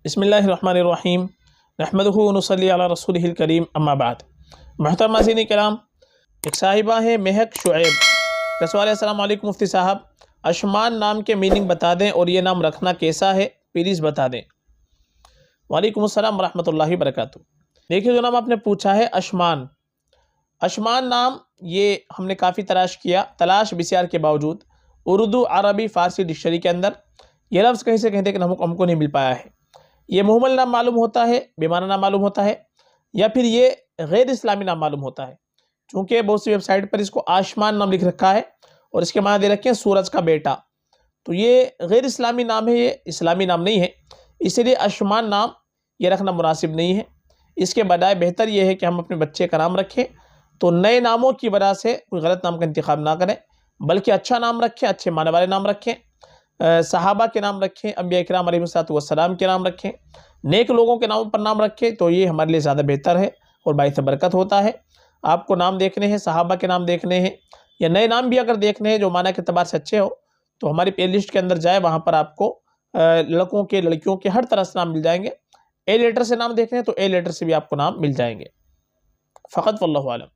बिस्मिल्लाहिर्रहमानिर्रहीम नहमदुहु व नुसल्ली अला रसूलिहिल करीम अम्मा बाद। मोहतरम नाज़रीन किराम, एक साहिबा है महक शुएब। रसूल अस्सलाम वालेकुम मुफ्ती साहब, अशमान नाम के मीनिंग बता दें और ये नाम रखना कैसा है, प्लीज़ बता दें। वालेकुम अस्सलाम रहमतुल्लाहि बरकातुहू। देखिए, जो नाम आपने पूछा है अशमान, अशमान नाम ये हमने काफ़ी तलाश बिस्यार के बावजूद उर्दू, अरबी, फ़ारसी डिक्शनरी के अंदर ये लफ्ज़ कहीं से कहीं तक हमको नहीं मिल पाया है। ये मुहम्मल नाम मालूम होता है, बेमाना नाम मालूम होता है, या फिर ये गैर इस्लामी नाम मालूम होता है। चूँकि बहुत सी वेबसाइट पर इसको आशमान नाम लिख रखा है और इसके माना दे रखे हैं सूरज का बेटा, तो ये गैर इस्लामी नाम है, ये इस्लामी नाम नहीं है। इसलिए अशमान नाम ये रखना मुनासिब नहीं है। इसके बजाय बेहतर ये है कि हम अपने बच्चे का नाम रखें तो नए नामों की वजह से कोई गलत नाम का इंतखाब ना करें, बल्कि अच्छा नाम रखें, अच्छे माने वाले नाम रखें, सहाबा के नाम रखें, अंबिया इकराम अलैहिस्सलाम के नाम रखें, नेक लोगों के नामों पर नाम रखें, तो ये हमारे लिए ज़्यादा बेहतर है और बाइस बरकत होता है। आपको नाम देखने हैं, सहाबा के नाम देखने हैं, या नए नाम भी अगर देखने हैं जो माना के अतबार से अच्छे हो, तो हमारी प्ले लिस्ट के अंदर जाए, वहाँ पर आपको लड़कों के लड़कियों के हर तरह से नाम मिल जाएंगे। ए लेटर से नाम देखने हैं तो ए लेटर से भी आपको नाम मिल जाएंगे। फ़कत वल्लाहु आलम।